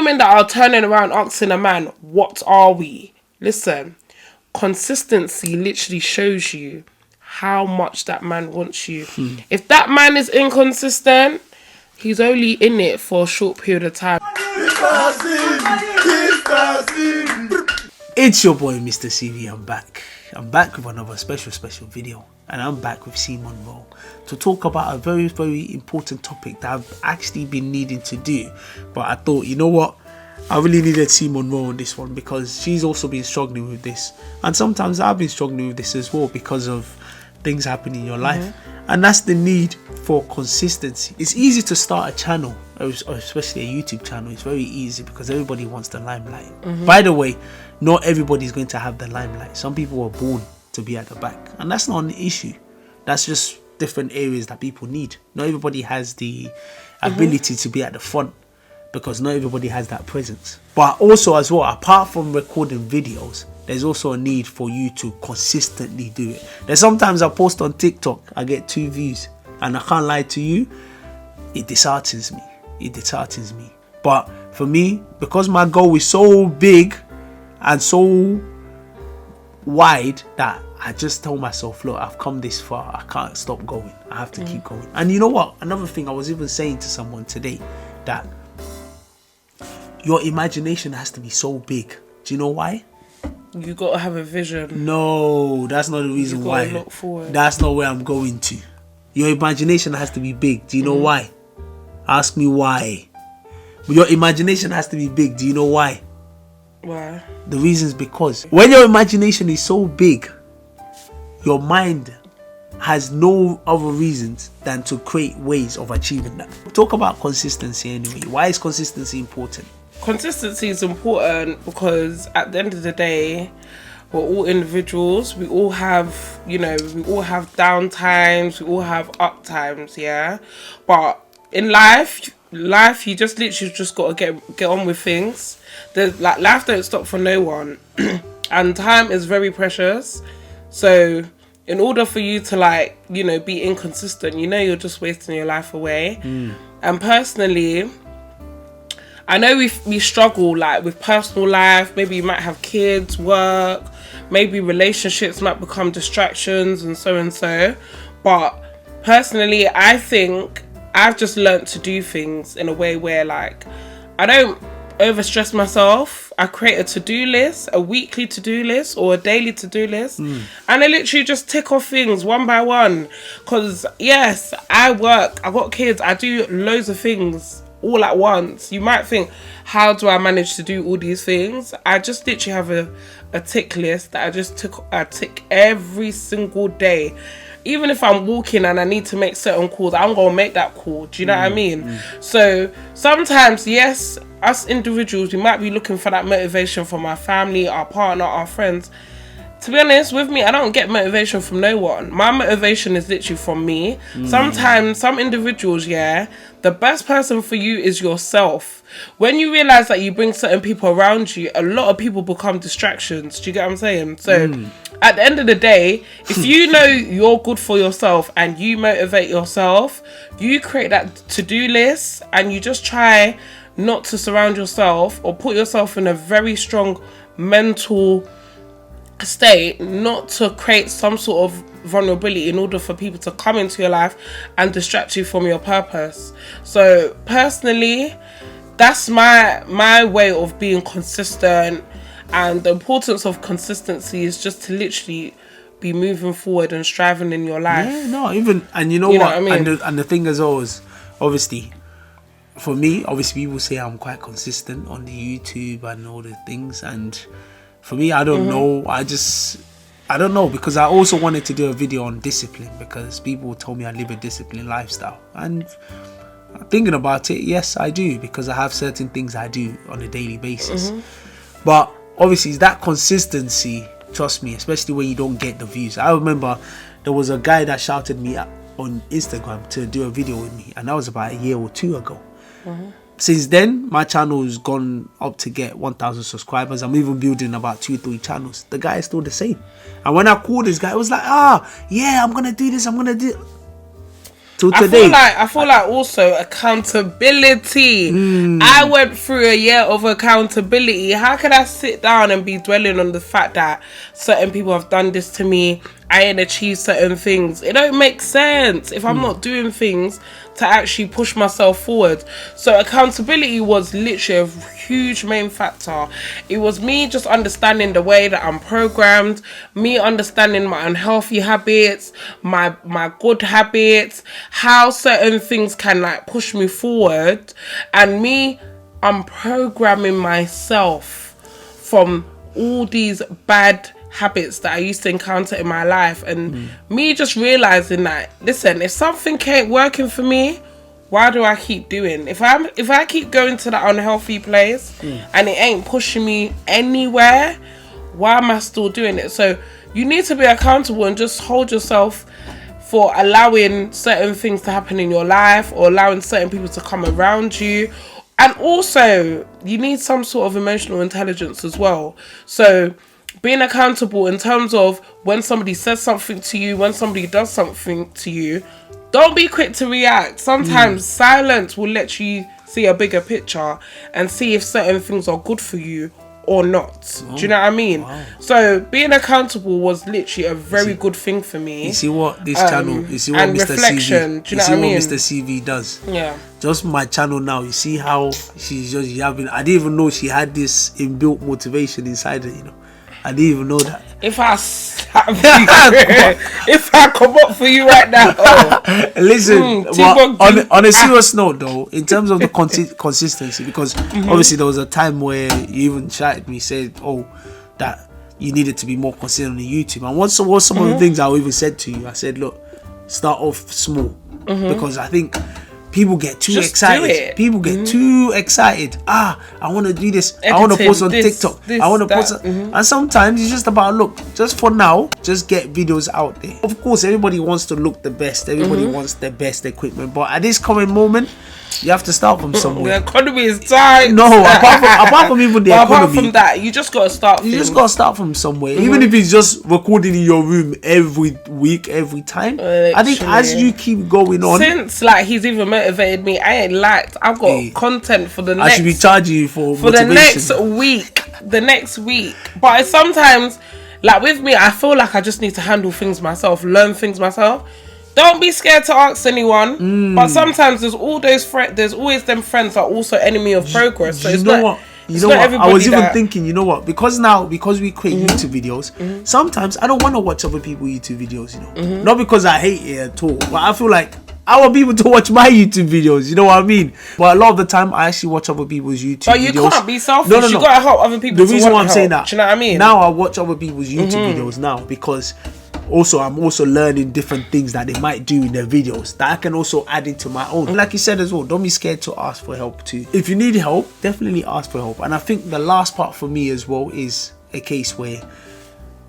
women that are turning around asking a man, what are we? Listen, consistency literally shows you how much that man wants you. If that man is inconsistent, he's only in it for a short period of time. It's your boy MrCV. I'm back. I'm back with another special video, and I'm back with Simon Rowe to talk about a very important topic that I've actually been needing to do. But I thought, you know what, I really needed Simon Rowe on this one because she's also been struggling with this, and sometimes I've been struggling with this as well because of things happening in your life. And that's the need for consistency. It's easy to start a channel, especially a YouTube channel. It's very easy because everybody wants the limelight. By the way, not everybody's going to have the limelight. Some people are born to be at the back, and that's not an issue. That's just different areas that people need. Not everybody has the ability to be at the front because not everybody has that presence. But also as well, apart from recording videos, there's also a need for you to consistently do it. There's sometimes I post on TikTok, I get 2 views, and I can't lie to you, it disheartens me. It disheartens me. But for me, because my goal is so big and so wide that I just tell myself, look, I've come this far, I can't stop going. I have to keep going. And you know what? Another thing I was even saying to someone today, that your imagination has to be so big. Do you know why? You gotta have a vision. No, that's not the reason why. Look forward. That's not where I'm going to. Your imagination has to be big. Do you know why? Ask me why. Your imagination has to be big. Do you know why? Why? The reason is because when your imagination is so big, your mind has no other reasons than to create ways of achieving that. Talk about consistency anyway. Why is consistency important? Consistency is important because at the end of the day, we're all individuals. We all have, we all have down times. We all have up times, yeah. But in life, you just literally just got to get on with things. Life don't stop for no one, and time is very precious. So in order for you to be inconsistent, you're just wasting your life away. And personally, I know we struggle with personal life. Maybe you might have kids, work, maybe relationships might become distractions and so. But personally, I think I've just learnt to do things in a way where I don't overstress myself. I create a to-do list, a weekly to-do list or a daily to-do list, and I literally just tick off things one by one. Because yes, I work, I got kids, I do loads of things all at once. You might think, how do I manage to do all these things? I just literally have a tick list that I tick every single day. Even if I'm walking and I need to make certain calls, I'm gonna make that call. Do you know what I mean? So sometimes, yes, us individuals, we might be looking for that motivation from our family, our partner, our friends. To be honest, with me, I don't get motivation from no one. My motivation is literally from me. Sometimes, some individuals, the best person for you is yourself. When you realise that you bring certain people around you, a lot of people become distractions. Do you get what I'm saying? So, at the end of the day, if you know you're good for yourself and you motivate yourself, you create that to-do list and you just try not to surround yourself or put yourself in a very strong mental state, not to create some sort of vulnerability in order for people to come into your life and distract you from your purpose. So personally, that's my way of being consistent, and the importance of consistency is just to literally be moving forward and striving in your life. And you know what I mean? And the thing is always, obviously, for me, people say I'm quite consistent on the YouTube and all the things, and for me, I don't know. I don't know, because I also wanted to do a video on discipline because people told me I live a disciplined lifestyle. And thinking about it, yes, I do, because I have certain things I do on a daily basis. But obviously, that consistency, trust me, especially when you don't get the views. I remember there was a guy that shouted me on Instagram to do a video with me, and that was about a year or 2 ago. Since then, my channel has gone up to get 1,000 subscribers. I'm even building about 2-3 channels. The guy is still the same. And when I called this guy, I was like, yeah, I'm going to do this. I'm going to do... till today. I feel like also accountability. I went through a year of accountability. How can I sit down and be dwelling on the fact that certain people have done this to me? I ain't achieved certain things. It don't make sense if I'm not doing things to actually push myself forward. So accountability was literally a huge main factor. It was me just understanding the way that I'm programmed, me understanding my unhealthy habits, my good habits, how certain things can like push me forward, and me unprogramming myself from all these bad habits that I used to encounter in my life, and me just realizing that, listen, if something ain't working for me, why do I keep doing? If I keep going to that unhealthy place and it ain't pushing me anywhere, why am I still doing it? So you need to be accountable and just hold yourself for allowing certain things to happen in your life, or allowing certain people to come around you. And also you need some sort of emotional intelligence as well. So being accountable in terms of when somebody says something to you, when somebody does something to you, don't be quick to react. Sometimes silence will let you see a bigger picture and see if certain things are good for you or not. Do you know what I mean? Wow. So being accountable was literally a very good thing for me. You see what this channel, you see what Mr. reflection. CV, do you know what I mean? what Mr. CV does. Yeah. Just my channel now, you see how she's just having, I didn't even know she had this inbuilt motivation inside her, you know. I didn't even know that. If I slap you, if I come up for you right now, listen. On a serious note, though, in terms of the consistency, because obviously there was a time where you even chatted me, said, "Oh, that you needed to be more consistent on YouTube." And what some of the things I even said to you? I said, "Look, start off small," because I think people get too excited. People get too excited. I want to do this. I want to post on TikTok. I want to post. And sometimes it's just about, look, just for now, just get videos out there. Of course, everybody wants to look the best. Everybody wants the best equipment. But at this current moment, you have to start from somewhere. The economy is tight. No, apart from even the economy. Apart from that, you just got to start. You just got to start from somewhere. Even if it's just recording in your room every week, every time. I think as you keep going on. Since like he's even motivated me, I ain't liked. I've got content for the next. I should be charging you for the next week. The next week. But it's sometimes, like with me, I feel like I just need to handle things myself, learn things myself. Don't be scared to ask anyone. But sometimes there's all those there's always them friends that are also enemy of progress. So you know what? I was even thinking, you know what? Because we create YouTube videos, sometimes I don't want to watch other people's YouTube videos, you know. Not because I hate it at all, but I feel like I want people to watch my YouTube videos, you know what I mean? But a lot of the time, I actually watch other people's YouTube videos. But you can't be selfish. No. You gotta help other people. The reason why I'm saying that, do you know what I mean? Now I watch other people's YouTube videos now because I'm also learning different things that they might do in their videos that I can also add into my own. And like you said as well, don't be scared to ask for help too. If you need help, definitely ask for help. And I think the last part for me as well is a case where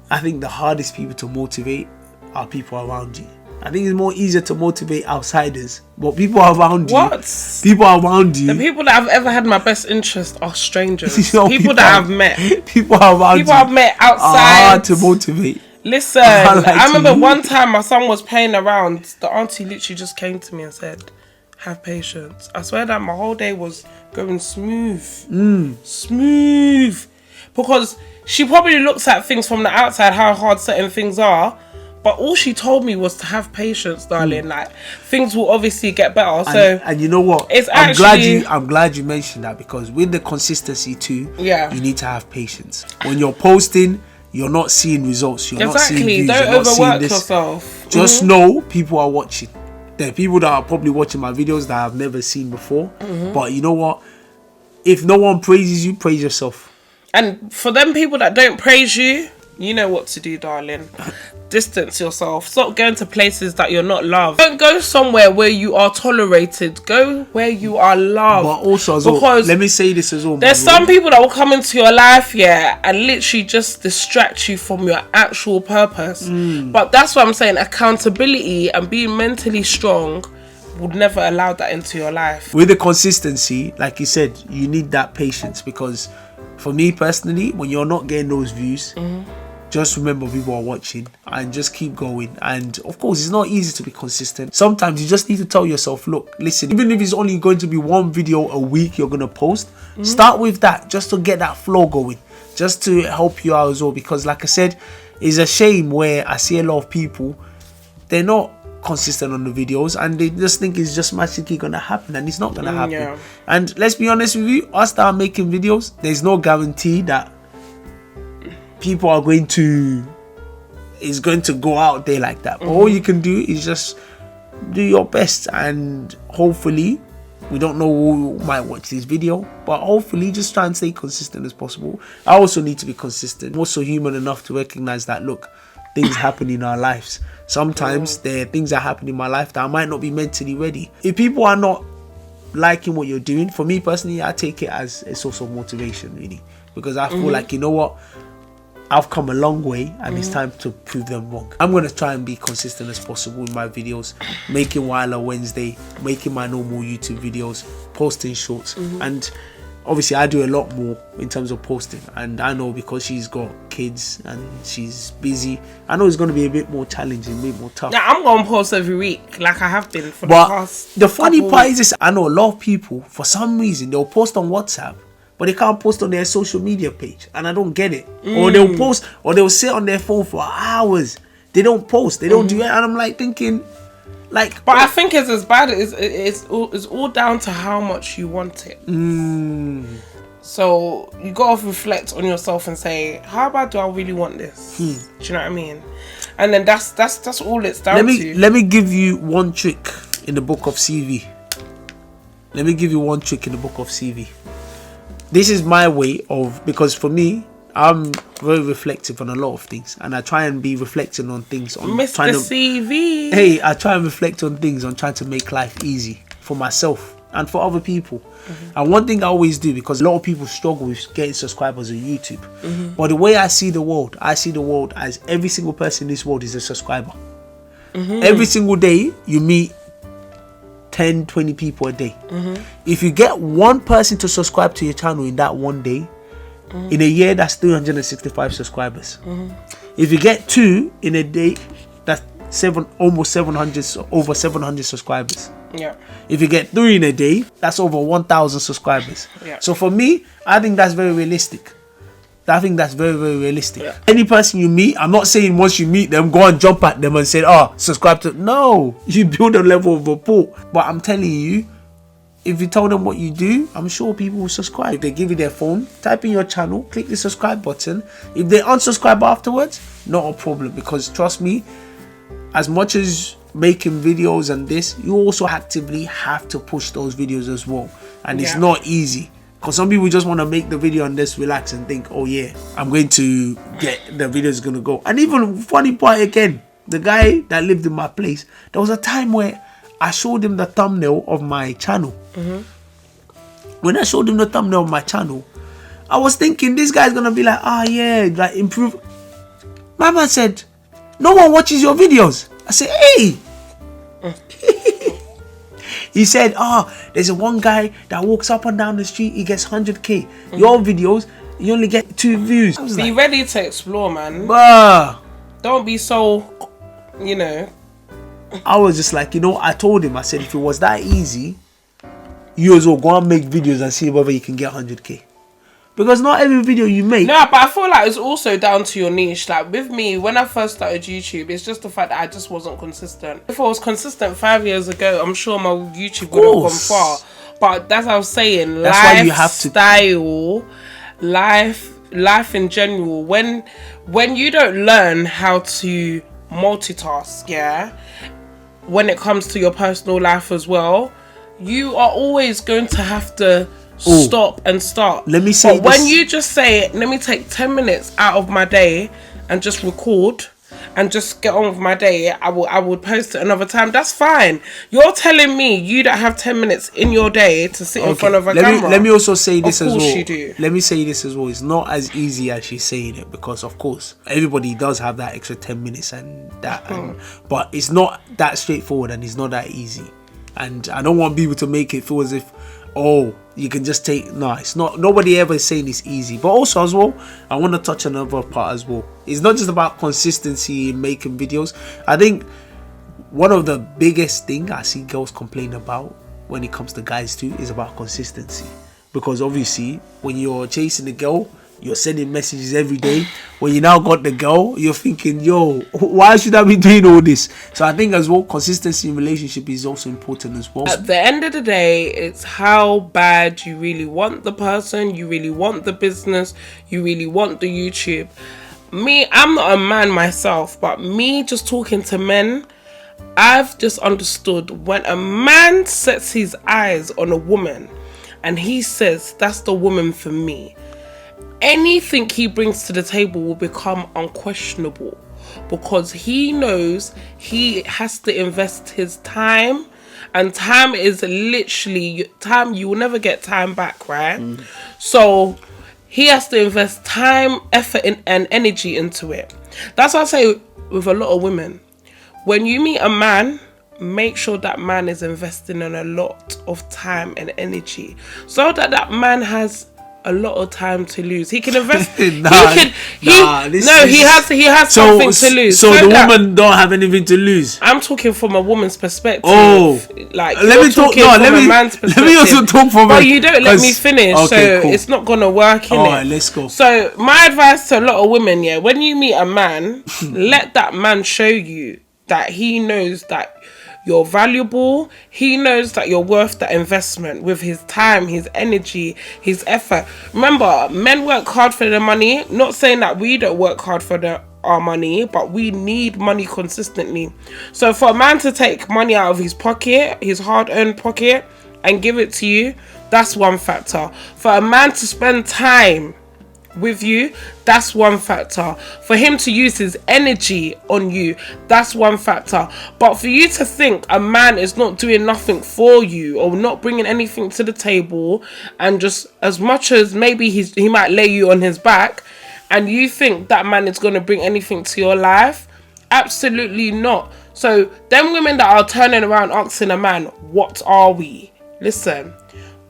I think the hardest people to motivate are people around you. I think it's more easier to motivate outsiders, but people around you. What? People around you. The people that I've ever had my best interest are strangers. people that I've met. People around people I've met outside. Are hard to motivate. Listen, I remember one time my son was playing around. The auntie literally just came to me and said, "Have patience." I swear that my whole day was going smooth. Smooth. Because she probably looks at things from the outside, how hard certain things are. But all she told me was to have patience, darling. Like, things will obviously get better. And you know what? I'm glad you mentioned that, because with the consistency too, you need to have patience. When you're posting, you're not seeing results. You're not seeing views. Don't overwork yourself. Just know people are watching. There are people that are probably watching my videos that I've never seen before. But you know what? If no one praises you, praise yourself. And for them people that don't praise you, you know what to do, darling. Distance yourself. Stop going to places that you're not loved. Don't go somewhere where you are tolerated. Go where you are loved. But also as well, let me say this as well. There's some people that will come into your life, and literally just distract you from your actual purpose. But that's what I'm saying. Accountability and being mentally strong would never allow that into your life. With the consistency, like you said, you need that patience, because for me personally, when you're not getting those views, just remember people are watching and just keep going. And of course, it's not easy to be consistent. Sometimes you just need to tell yourself, look, listen, even if it's only going to be one video a week you're going to post, start with that just to get that flow going, just to help you out as well. Because like I said, it's a shame where I see a lot of people, they're not consistent on the videos and they just think it's just magically gonna happen, and it's not gonna happen. Yeah. And let's be honest with you, us that are making videos, there's no guarantee that people are going to go out there like that. But all you can do is just do your best, and hopefully, we don't know who might watch this video, but hopefully just try and stay consistent as possible. I also need to be consistent. I'm also human enough to recognize that, look, things happen in our lives. Sometimes there are things that happen in my life that I might not be mentally ready. If people are not liking what you're doing, for me personally, I take it as a source of motivation, really, because I feel like, you know what, I've come a long way and it's time to prove them wrong. I'm going to try and be consistent as possible in my videos, making Wilder Wednesday, making my normal YouTube videos, posting shorts, and obviously I do a lot more in terms of posting, and I know because she's got kids and she's busy, I know it's going to be a bit more challenging, a bit more tough. Now I'm going to post every week like I have been for the But past the funny couple part is this, I know a lot of people, for some reason, they'll post on WhatsApp, but they can't post on their social media page, and I don't get it. Or they'll post, or they'll sit on their phone for hours. They don't post, they don't do it, and I'm like thinking, like. But I think it's as bad. It's all down to how much you want it. So you gotta reflect on yourself and say, how bad do I really want this? Do you know what I mean? And then that's all it's down to. Let me give you one trick in the book of CV. Let me give you one trick in the book of CV. This is my way of, because for me, I'm very reflective on a lot of things, and I try and be reflecting on things. On MrCV. Hey, I try and reflect on things on trying to make life easy for myself and for other people. And one thing I always do, because a lot of people struggle with getting subscribers on YouTube, but the way I see the world as every single person in this world is a subscriber. Every single day you meet 10, 20 people a day. If you get one person to subscribe to your channel in that one day, in a year, that's 365 subscribers. If you get 2 in a day, that's over 700 subscribers. Yeah. If you get 3 in a day, that's over 1,000 subscribers. Yeah. So for me, I think that's very realistic. I think that's very, very realistic. Yeah. Any person you meet, I'm not saying once you meet them, go and jump at them and say, oh, subscribe to. No, you build a level of rapport. But I'm telling you, if you tell them what you do, I'm sure people will subscribe. If they give you their phone, type in your channel, click the subscribe button. If they unsubscribe afterwards, not a problem. Because trust me, as much as making videos and this, you also actively have to push those videos as well. And it's not easy. Because some people just want to make the video and just relax and think, oh yeah, I'm going to get, the video is going to go. And even funny part again, the guy that lived in my place, there was a time where I showed him the thumbnail of my channel. When I showed him the thumbnail of my channel, I was thinking this guy's going to be like, oh yeah, like improve. My man said, no one watches your videos. I said, hey. He said, there's a one guy that walks up and down the street, he gets 100k. Your videos, you only get 2 views. Be ready to explore, man. Don't be so, you know. I was just like, I told him, I said, if it was that easy, you as well go and make videos and see whether you can get 100k. Because not every video you make. No, but I feel like it's also down to your niche. Like with me, when I first started YouTube, it's just the fact that I just wasn't consistent. If I was consistent 5 years ago, I'm sure my YouTube would have gone far. But that's what I was saying. That's why you have to life in general. When you don't learn how to multitask, when it comes to your personal life as well, you are always going to have to stop and start. Let me say, but when you just say, let me take 10 minutes out of my day and just record and just get on with my day, I will post it another time. That's fine. You're telling me you don't have 10 minutes in your day to sit in front of a camera. Let me also say this as well. Of course you do. Let me say this as well. It's not as easy as she's saying it, because of course everybody does have that extra 10 minutes and that, but it's not that straightforward and it's not that easy. And I don't want people to make it feel as if, you can just take. No, it's not. Nobody ever is saying it's easy. But also as well, I want to touch on another part as well. It's not just about consistency in making videos. I think one of the biggest thing I see girls complain about when it comes to guys too is about consistency. Because obviously when you're chasing a girl, you're sending messages every day. When you now got the girl, you're thinking, yo, why should I be doing all this? So I think as well, consistency in relationship is also important as well. At the end of the day, it's how bad you really want the person, you really want the business, you really want the YouTube. Me, I'm not a man myself, but me just talking to men, I've just understood when a man sets his eyes on a woman and he says, that's the woman for me, anything he brings to the table will become unquestionable, because he knows he has to invest his time, and time is literally time. You will never get time back, right? So he has to invest time, effort, and energy into it. That's why I say with a lot of women, when you meet a man, make sure that man is investing in a lot of time and energy, so that man has a lot of time to lose. He can invest. He has something to lose. So the woman don't have anything to lose. I'm talking from a woman's perspective. Oh, like let me talk. No, let me. Man's perspective. Let me also talk from. But you don't let me finish, okay, so cool. It's not gonna work. Innit? All right, let's go. So my advice to a lot of women, yeah, when you meet a man, let that man show you that he knows that you're valuable. He knows that you're worth that investment with his time, his energy, his effort. Remember, men work hard for their money. Not saying that we don't work hard for our money, but we need money consistently. So for a man to take money out of his pocket, his hard-earned pocket, and give it to you, that's one factor. For a man to spend time with you, that's one factor. For him to use his energy on you, that's one factor. But for you to think a man is not doing nothing for you or not bringing anything to the table, and just as much as maybe he might lay you on his back, and you think that man is going to bring anything to your life, absolutely not. So them women that are turning around asking a man, what are we? Listen,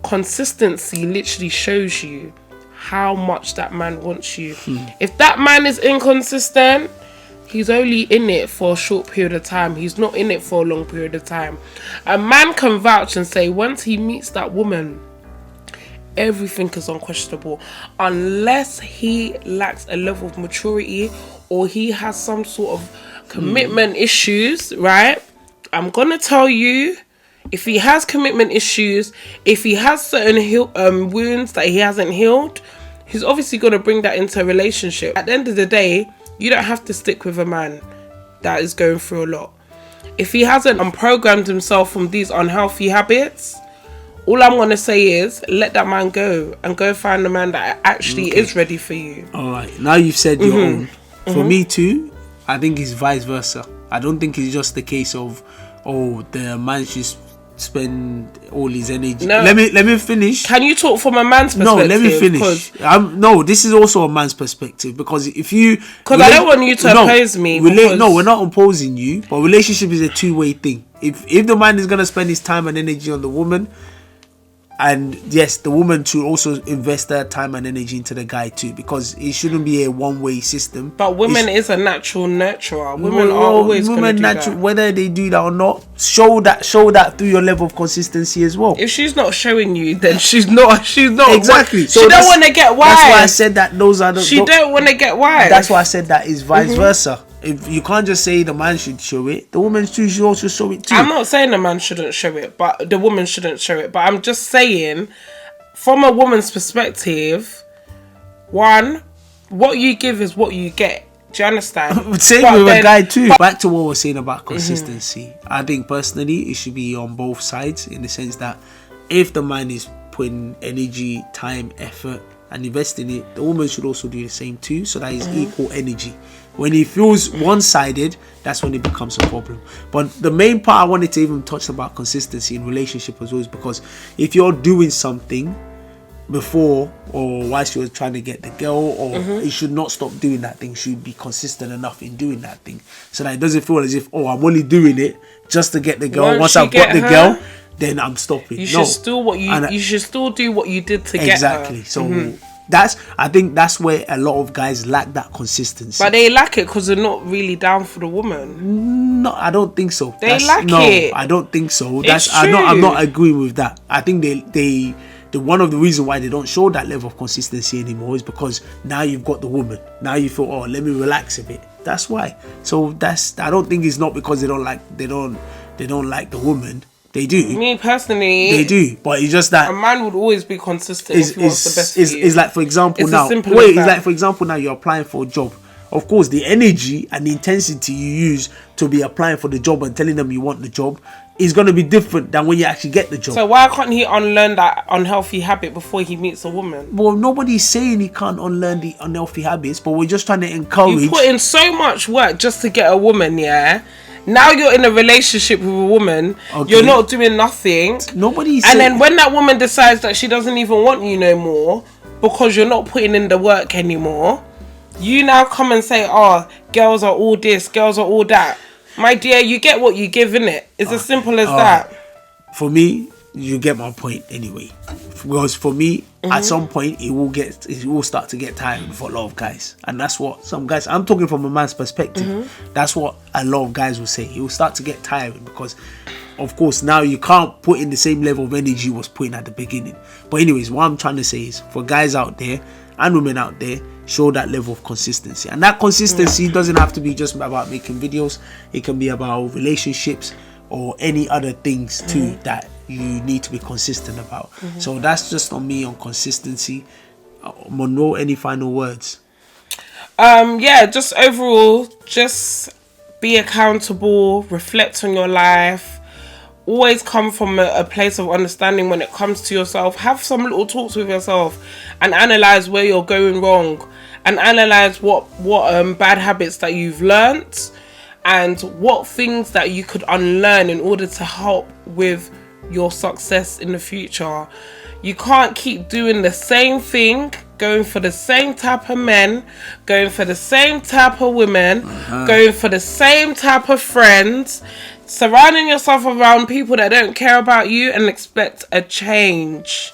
consistency literally shows you how much that man wants you. If that man is inconsistent, he's only in it for a short period of time. He's not in it for a long period of time. A man can vouch and say once he meets that woman, everything is unquestionable, unless he lacks a level of maturity or he has some sort of commitment issues, right? I'm gonna tell you, if he has commitment issues, if he has certain wounds that he hasn't healed, he's obviously going to bring that into a relationship. At the end of the day, you don't have to stick with a man that is going through a lot. If he hasn't unprogrammed himself from these unhealthy habits, all I'm going to say is let that man go and go find a man that actually is ready for you. All right. Now you've said your own. For me too, I think it's vice versa. I don't think it's just the case of, the man should spend all his energy. No. Let me finish. Can you talk from a man's perspective? No, let me finish. No, this is also a man's perspective, because if you... Because I don't want you to oppose me. No, we're not opposing you, but relationship is a two-way thing. If the man is going to spend his time and energy on the woman, and yes, the woman should also invest their time and energy into the guy too, because it shouldn't be a one-way system. But women is a natural nurturer. Women are always going to do that. Whether they do that or not, show that through your level of consistency as well. If she's not showing you, then she's not exactly. So she don't want to get wise. That's why I said that those are the. She don't want to get wise. That's why I said that is vice versa. If you can't just say the man should show it, the woman should also show it too. I'm not saying the man shouldn't show it, but the woman shouldn't show it. But I'm just saying, from a woman's perspective, one, what you give is what you get. Do you understand? Same with a guy too. Back to what we're saying about consistency. I think personally it should be on both sides, in the sense that if the man is putting energy, time, effort and investing it, the woman should also do the same too, so that is equal energy. When it feels one-sided, that's when it becomes a problem. But the main part I wanted to even touch about consistency in relationship as well is because if you're doing something before or whilst you're trying to get the girl, or you should not stop doing that thing, you should be consistent enough in doing that thing, so that it doesn't feel as if, I'm only doing it just to get the girl. Once I've got the girl, then I'm stopping. You should still you should still do what you did to get her. Exactly. So I think that's where a lot of guys lack that consistency. But they lack it because they're not really down for the woman. No, I don't think so. They lack it. I don't think so. It's I'm true. not agreeing with that. I think they one of the reasons why they don't show that level of consistency anymore is because now you've got the woman. Now you feel, oh, let me relax a bit. That's why. So I don't think it's not because they don't like the woman. They do. Me personally, they do. But it's just that a man would always be consistent if he wants the best for you. It's like, for example, It's now. as simple Wait, as it's that. like, for example, now you're applying for a job. Of course, the energy and the intensity you use to be applying for the job and telling them you want the job is going to be different than when you actually get the job. So why can't he unlearn that unhealthy habit before he meets a woman? Well, nobody's saying he can't unlearn the unhealthy habits, but we're just trying to encourage. You put in so much work just to get a woman, yeah? Now you're in a relationship with a woman, you're not doing nothing. Nobody's And saying... then when that woman decides that she doesn't even want you no more because you're not putting in the work anymore, you now come and say, oh, girls are all this, girls are all that. My dear, you get what you give, innit? It's as simple as that. For me, you get my point anyway. Because for me, at some point, it will start to get tiring for a lot of guys. And that's what some guys, I'm talking from a man's perspective. That's what a lot of guys will say. It will start to get tiring because, of course, now you can't put in the same level of energy you was putting at the beginning. But anyways, what I'm trying to say is, for guys out there and women out there, show that level of consistency. And that consistency doesn't have to be just about making videos. It can be about relationships or any other things too that you need to be consistent about. So that's just on me on consistency. Monroe, any final words? Yeah, just overall, just be accountable, reflect on your life, always come from a place of understanding when it comes to yourself. Have some little talks with yourself and analyze where you're going wrong, and analyze what bad habits that you've learnt and what things that you could unlearn in order to help with your success in the future. You can't keep doing the same thing, going for the same type of men, going for the same type of women, going for the same type of friends, surrounding yourself around people that don't care about you and expect a change.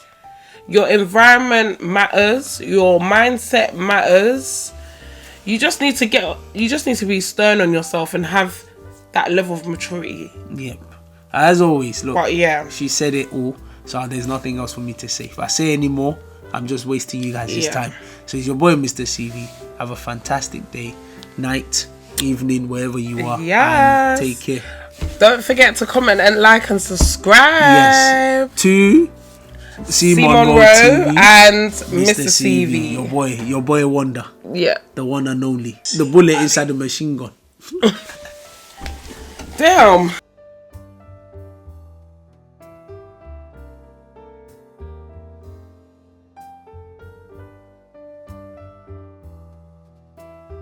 Your environment matters, your mindset matters. You just need to be stern on yourself and have that level of maturity. Yep. As always, look, but yeah, she said it all, so there's nothing else for me to say. If I say any more, I'm just wasting you guys this time. So it's your boy, MrCV. Have a fantastic day, night, evening, wherever you are. Yes. And take care. Don't forget to comment and like and subscribe. Yes. To C Monroe TV and MrCV. Your boy Wonder. Yeah. The one and only. The bullet inside the machine gun. Damn.